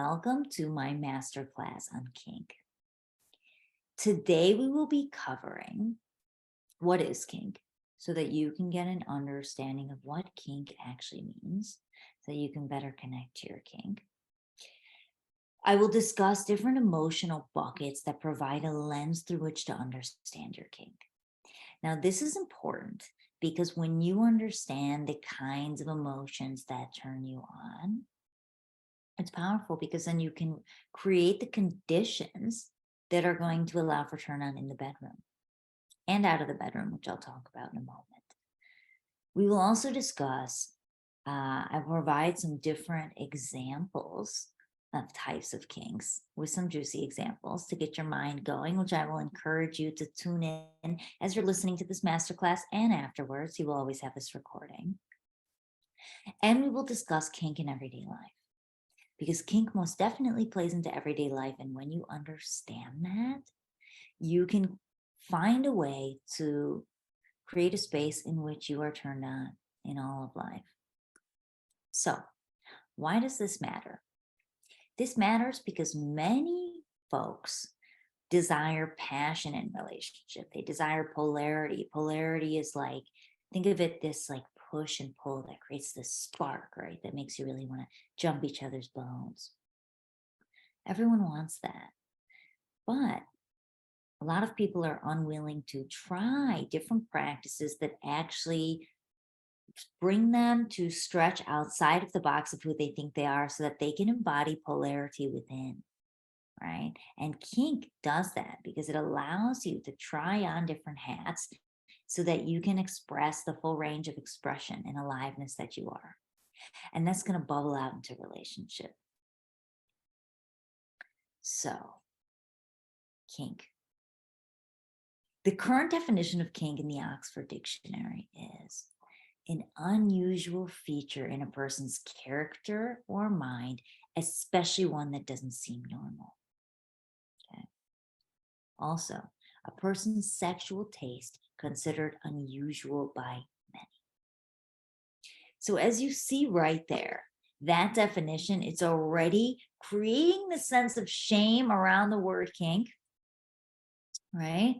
Welcome to my masterclass on kink. Today we will be covering what is kink so that you can get an understanding of what kink actually means so you can better connect to your kink. I will discuss different emotional buckets that provide a lens through which to understand your kink. Now, this is important because when you understand the kinds of emotions that turn you on, it's powerful because then you can create the conditions that are going to allow for turn on in the bedroom and out of the bedroom, which I'll talk about in a moment. We will also discuss, I provide some different examples of types of kinks with some juicy examples to get your mind going, which I will encourage you to tune in as you're listening to this masterclass and afterwards. You will always have this recording. And we will discuss kink in everyday life, because kink most definitely plays into everyday life. And when you understand that, you can find a way to create a space in which you are turned on in all of life. So, why does this matter? This matters because many folks desire passion in relationship. They desire polarity. Polarity is like, think of it this like push and pull that creates this spark, right? That makes you really want to jump each other's bones. Everyone wants that. But a lot of people are unwilling to try different practices that actually bring them to stretch outside of the box of who they think they are so that they can embody polarity within, right? And kink does that because it allows you to try on different hats so that you can express the full range of expression and aliveness that you are. And that's going to bubble out into relationship. So, kink. The current definition of kink in the Oxford Dictionary is an unusual feature in a person's character or mind, especially one that doesn't seem normal. Okay. Also, a person's sexual taste considered unusual by many. So as you see right there, that definition, it's already creating the sense of shame around the word kink, right?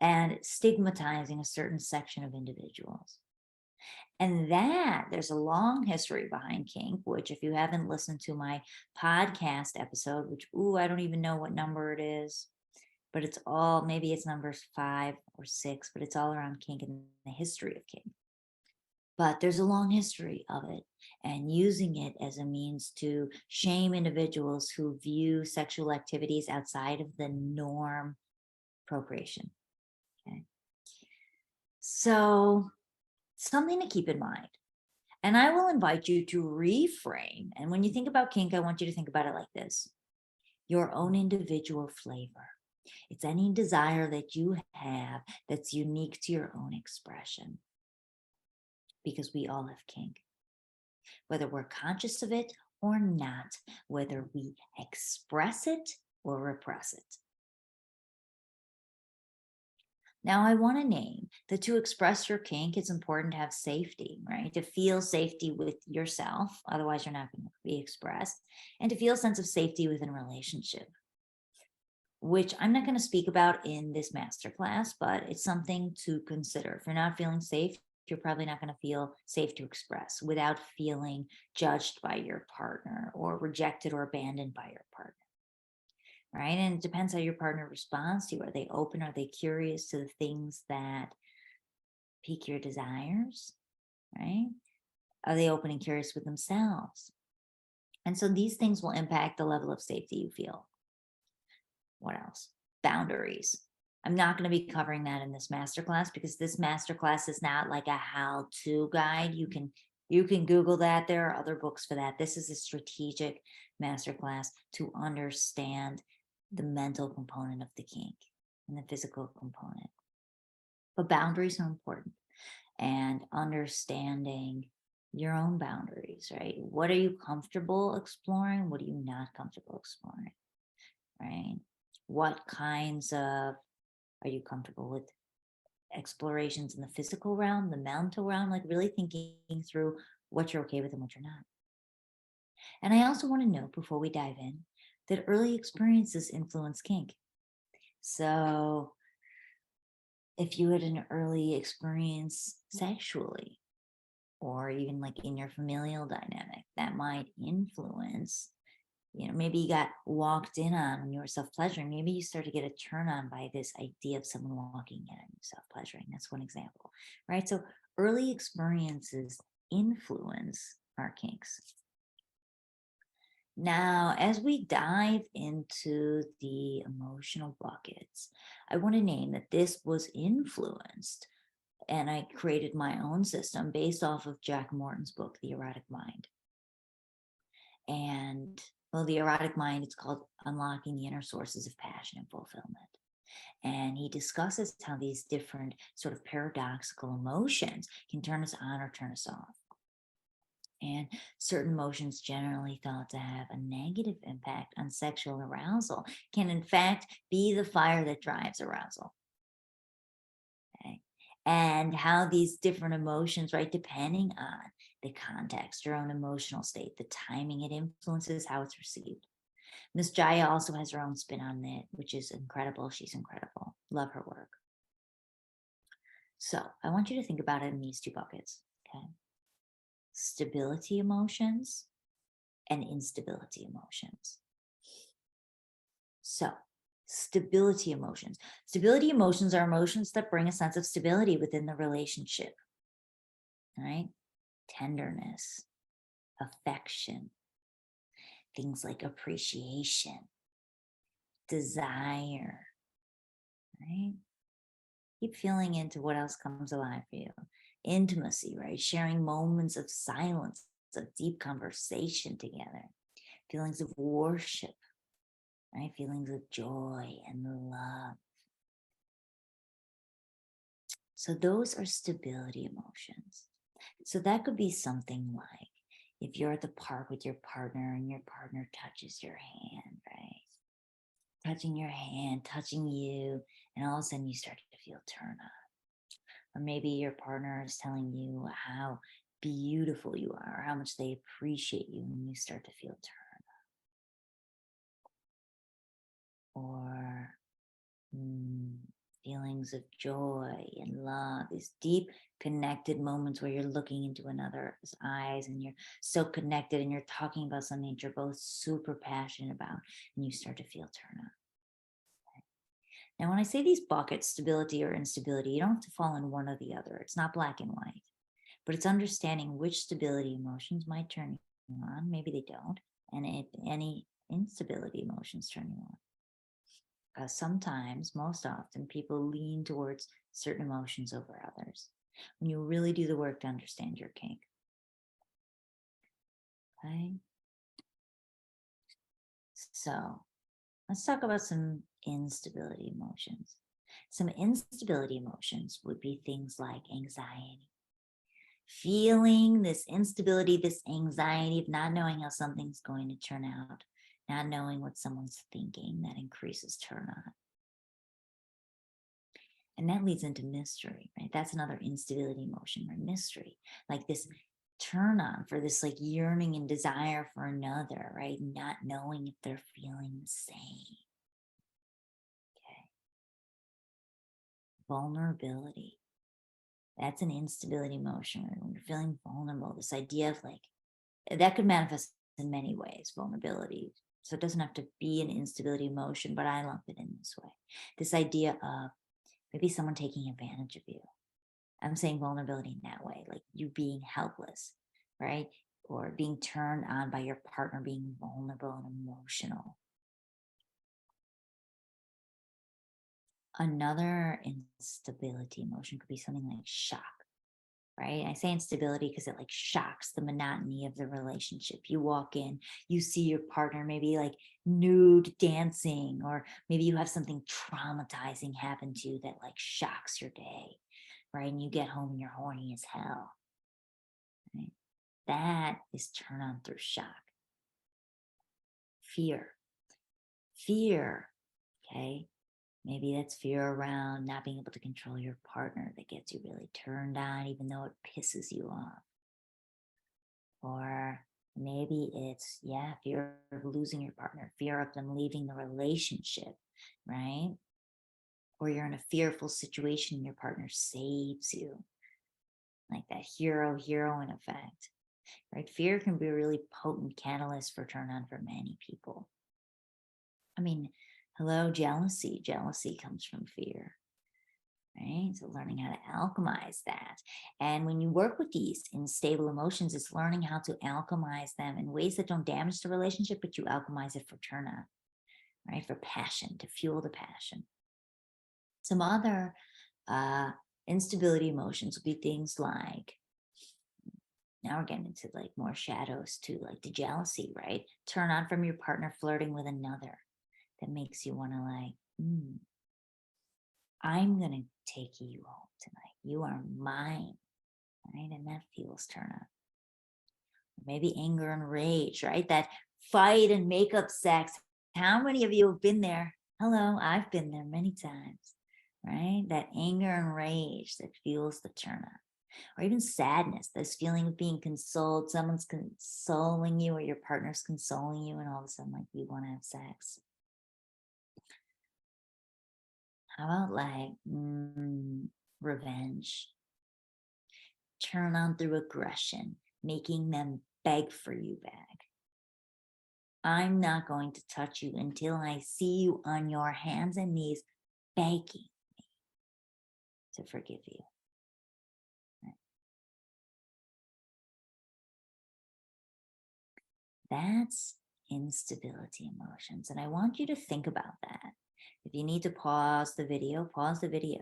And stigmatizing a certain section of individuals. And that there's a long history behind kink, which if you haven't listened to my podcast episode, which, I don't even know what number it is, but it's all, maybe it's numbers 5 or 6, but it's all around kink and the history of kink. But there's a long history of it and using it as a means to shame individuals who view sexual activities outside of the norm procreation. Okay. So something to keep in mind. And I will invite you to reframe. And when you think about kink, I want you to think about it like this: your own individual flavor. It's any desire that you have that's unique to your own expression. Because we all have kink, whether we're conscious of it or not, whether we express it or repress it. Now, I want to name that to express your kink, it's important to have safety, right? To feel safety with yourself, otherwise you're not going to be expressed, and to feel a sense of safety within a relationship, which I'm not going to speak about in this masterclass, but it's something to consider. If you're not feeling safe, you're probably not going to feel safe to express without feeling judged by your partner or rejected or abandoned by your partner. Right? And it depends how your partner responds to you. Are they open? Are they curious to the things that pique your desires? Right? Are they open and curious with themselves? And so these things will impact the level of safety you feel. What else? Boundaries. I'm not going to be covering that in this masterclass because this masterclass is not like a how-to guide. You can Google that. There are other books for that. This is a strategic masterclass to understand the mental component of the kink and the physical component. But boundaries are important, and understanding your own boundaries, right? What are you comfortable exploring? What are you not comfortable exploring, right? What kinds of, are you comfortable with explorations in the physical realm, the mental realm, like really thinking through what you're okay with and what you're not. And I also want to note before we dive in that early experiences influence kink. So if you had an early experience sexually, or even like in your familial dynamic, that might influence, maybe you got walked in on when you were self-pleasuring. Maybe you start to get a turn on by this idea of someone walking in on you self-pleasuring. That's one example, right? So early experiences influence our kinks. Now, as we dive into the emotional buckets, I want to name that this was influenced, and I created my own system based off of Jack Morton's book, The Erotic Mind. And well, The Erotic Mind, it's called Unlocking the Inner Sources of Passion and Fulfillment. And he discusses how these different sort of paradoxical emotions can turn us on or turn us off. And certain emotions generally thought to have a negative impact on sexual arousal can in fact be the fire that drives arousal. Okay. And how these different emotions, right, depending on the context, your own emotional state, the timing, it influences how it's received. Miss Jaya also has her own spin on it, which is incredible. She's incredible. Love her work. So I want you to think about it in these two buckets. Okay. Stability emotions and instability emotions. So, stability emotions. Stability emotions are emotions that bring a sense of stability within the relationship, right? Tenderness, affection, things like appreciation, desire, right? Keep feeling into what else comes alive for you. Intimacy, right? Sharing moments of silence, of deep conversation together, feelings of worship, right? Feelings of joy and love. So those are stability emotions. So that could be something like if you're at the park with your partner and your partner touches your hand, right? Touching your hand, touching you, and all of a sudden you start to feel turn on. Or maybe your partner is telling you how beautiful you are, or how much they appreciate you, and you start to feel turn on. Or feelings of joy and love, these deep connected moments where you're looking into another's eyes and you're so connected and you're talking about something that you're both super passionate about, and you start to feel turn on. Okay. Now, when I say these buckets, stability or instability, you don't have to fall in one or the other. It's not black and white, but it's understanding which stability emotions might turn you on, maybe they don't, and if any instability emotions turn you on. Sometimes, most often, people lean towards certain emotions over others when you really do the work to understand your kink. Okay. So let's talk about some instability emotions. Some instability emotions would be things like anxiety. Feeling this instability, this anxiety of not knowing how something's going to turn out, not knowing what someone's thinking, that increases turn on. And that leads into mystery, right? That's another instability emotion, or mystery, like this turn on for this like yearning and desire for another, right? Not knowing if they're feeling the same. Okay. Vulnerability. That's an instability emotion, right? When you're feeling vulnerable, this idea of like, that could manifest in many ways, vulnerability. So it doesn't have to be an instability emotion, but I lump it in this way. This idea of maybe someone taking advantage of you. I'm saying vulnerability in that way, like you being helpless, right? Or being turned on by your partner being vulnerable and emotional. Another instability emotion could be something like shock, right? I say instability because it like shocks the monotony of the relationship. You walk in, you see your partner maybe like nude dancing, or maybe you have something traumatizing happen to you that like shocks your day, right? And you get home and you're horny as hell, right? That is turn on through shock. Fear, okay? Maybe that's fear around not being able to control your partner that gets you really turned on, even though it pisses you off. Or Maybe it's, yeah, fear of losing your partner, fear of them leaving the relationship, right? Or you're in a fearful situation and your partner saves you, like that hero heroine effect, right? Fear can be a really potent catalyst for turn on for many people. I mean, hello, jealousy. Jealousy comes from fear, right? So learning how to alchemize that. And when you work with these unstable emotions, it's learning how to alchemize them in ways that don't damage the relationship, but you alchemize it for turn on, right? For passion, to fuel the passion. Some other uh, instability emotions will be things like, now we're getting into like more shadows too, like the jealousy, right? Turn on from your partner flirting with another that makes you want to like, I'm going to take you home tonight. You are mine, right? And that feels turn on. Maybe anger and rage, right? That fight and makeup sex. How many of you have been there? Hello, I've been there many times, right? That anger and rage that fuels the turn on. Or even sadness, this feeling of being consoled, someone's consoling you or your partner's consoling you, and all of a sudden, like, you want to have sex. How about like revenge? Turn on through aggression, making them beg for you back. I'm not going to touch you until I see you on your hands and knees begging me to forgive you. Right? That's instability emotions. And I want you to think about that. If you need to pause the video, pause the video.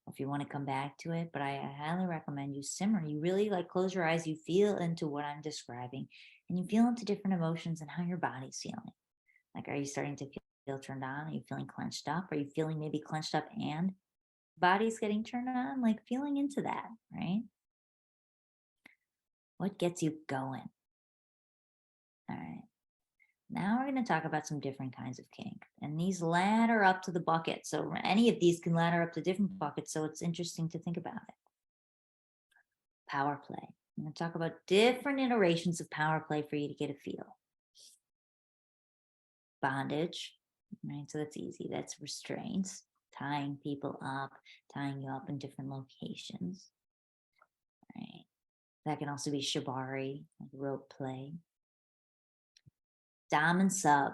If you want to come back to it, but I highly recommend you simmer. You really like close your eyes, you feel into what I'm describing, and you feel into different emotions and how your body's feeling. Like, are you starting to feel turned on? Are you feeling clenched up? Are you feeling maybe clenched up and body's getting turned on? Like feeling into that, right? What gets you going? All right. Now we're going to talk about some different kinds of kink. And these ladder up to the bucket. So any of these can ladder up to different buckets. So it's interesting to think about it. Power play. I'm going to talk about different iterations of power play for you to get a feel. Bondage, right? So that's easy. That's restraints, tying people up, tying you up in different locations, right? That can also be shibari, like rope play. Dom and sub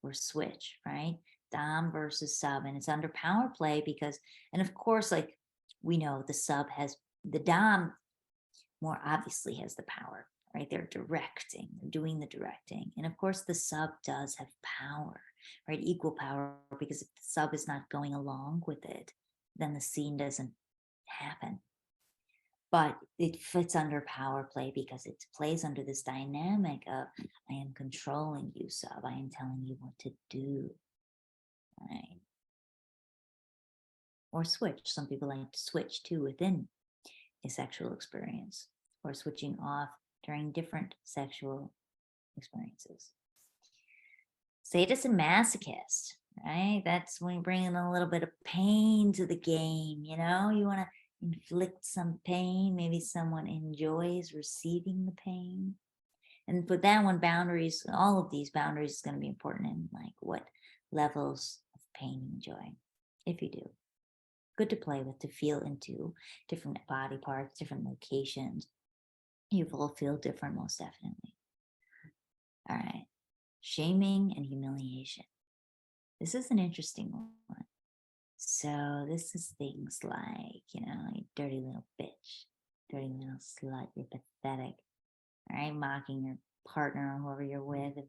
or switch, right? Dom versus sub. And it's under power play because, and of course, like we know the sub has, the Dom more obviously has the power, right? They're directing, they're doing the directing. And of course, the sub does have power, right? Equal power, because if the sub is not going along with it, then the scene doesn't happen. But it fits under power play because it plays under this dynamic of, I am controlling you, sub. I am telling you what to do, right? Or switch. Some people like to switch too within a sexual experience, or switching off during different sexual experiences. Sadist and masochist, right? That's when you bring in a little bit of pain to the game, you know? You want to inflict some pain. Maybe someone enjoys receiving the pain. And for that one, boundaries, all of these boundaries is going to be important in like what levels of pain you enjoy, if you do. Good to play with, to feel into different body parts, different locations. You will feel different, most definitely. All right. Shaming and humiliation. This is an interesting one. So this is things like, you dirty little bitch, dirty little slut, you're pathetic. All right. Mocking your partner or whoever you're with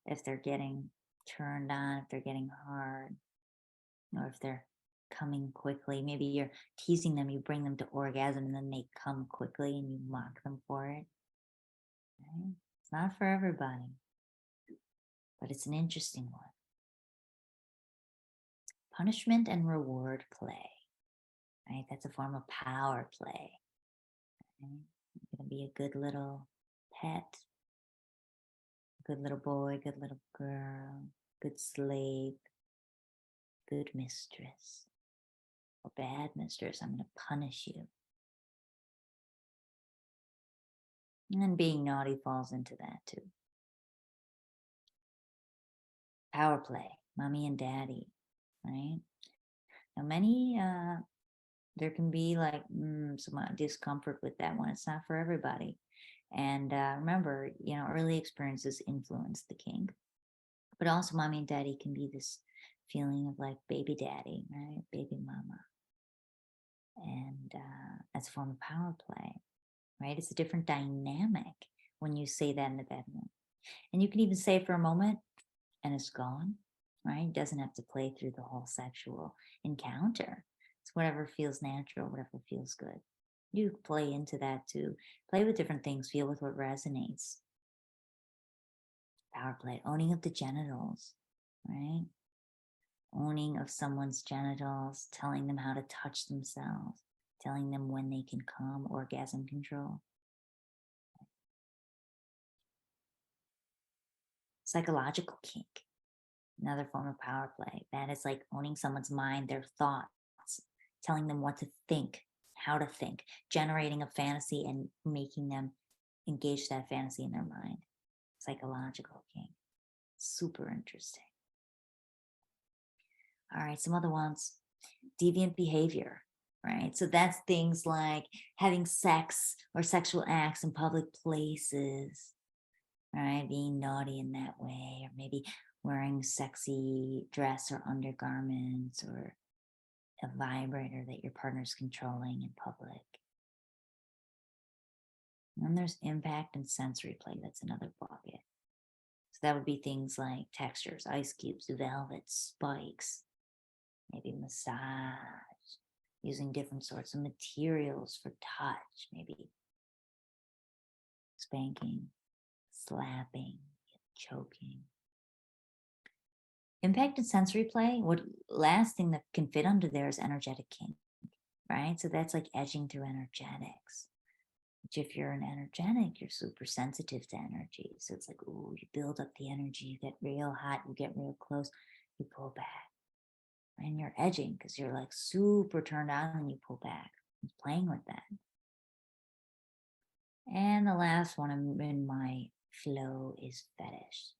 if they're getting turned on, if they're getting hard, or if they're coming quickly. Maybe you're teasing them, you bring them to orgasm, and then they come quickly and you mock them for it. Right? It's not for everybody, but it's an interesting one. Punishment and reward play, right? That's a form of power play. Right? You're going to be a good little pet, good little boy, good little girl, good slave, good mistress, or bad mistress. I'm going to punish you. And being naughty falls into that too. Power play, mommy and daddy, right? Now, there can be like some discomfort with that one. It's not for everybody. And remember, early experiences influence the kink, but also mommy and daddy can be this feeling of like baby daddy, right? Baby mama. And that's a form of power play, right? It's a different dynamic when you say that in the bedroom. And you can even say it for a moment and it's gone, right? It doesn't have to play through the whole sexual encounter. It's whatever feels natural, whatever feels good. You play into that too. Play with different things, feel with what resonates. Power play, owning of the genitals, right? Owning of someone's genitals, telling them how to touch themselves, telling them when they can come, orgasm control. Psychological kink, another form of power play. That is like owning someone's mind, their thoughts, telling them what to think, how to think, generating a fantasy and making them engage that fantasy in their mind. Psychological kink. Super interesting. All right, some other ones. Deviant behavior, right? So that's things like having sex or sexual acts in public places, right? Being naughty in that way, or maybe wearing sexy dress or undergarments or a vibrator that your partner's controlling in public. And then there's impact and sensory play. That's another bucket. So that would be things like textures, ice cubes, velvet, spikes, maybe massage, using different sorts of materials for touch, maybe spanking, slapping, choking. Impact and sensory play, what last thing that can fit under there is energetic kink, right? So that's like edging through energetics. Which if you're an energetic, you're super sensitive to energy. So it's like, ooh, you build up the energy, you get real hot, you get real close, you pull back. And you're edging because you're like super turned on and you pull back. It's playing with that. And the last one in my flow is fetish.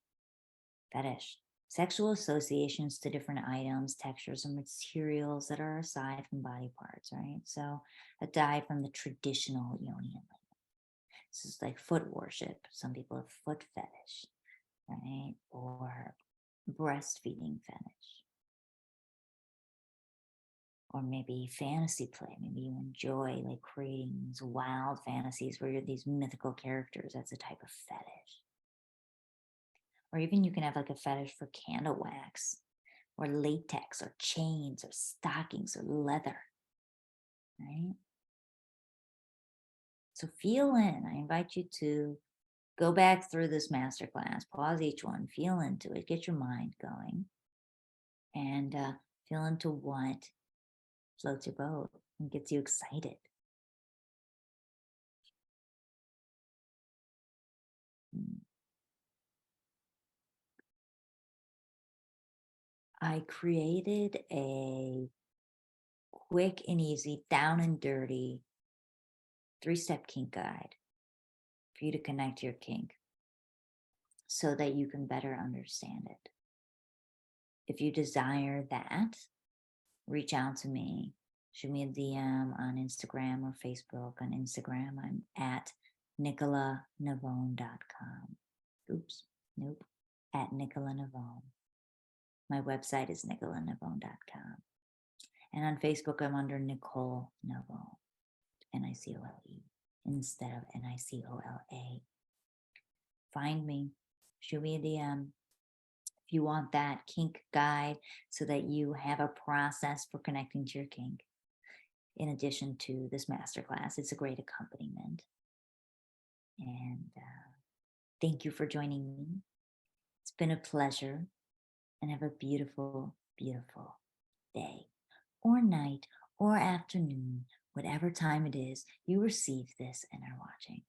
Fetish. Sexual associations to different items, textures, or materials that are aside from body parts, right? So aside from the traditional yoni. This is like foot worship. Some people have foot fetish, right? Or breastfeeding fetish. Or maybe fantasy play. Maybe you enjoy like creating these wild fantasies where you're these mythical characters. That's a type of fetish. Or even you can have like a fetish for candle wax or latex or chains or stockings or leather, right? So feel in. I invite you to go back through this masterclass, pause each one, feel into it, get your mind going, and feel into what floats your boat and gets you excited. I created a quick and easy, down and dirty 3-step kink guide for you to connect your kink so that you can better understand it. If you desire that, reach out to me. Shoot me a DM on Instagram or Facebook. On Instagram, I'm at nicolanavone.com. Oops, nope, at Nicola Navone. My website is nicolanavone.com. And on Facebook, I'm under Nicole Navone, Nicole, instead of Nicola. Find me, shoot me a DM if you want that kink guide so that you have a process for connecting to your kink. In addition to this masterclass, it's a great accompaniment. And thank you for joining me. It's been a pleasure, and have a beautiful, beautiful day or night or afternoon, whatever time it is you receive this and are watching.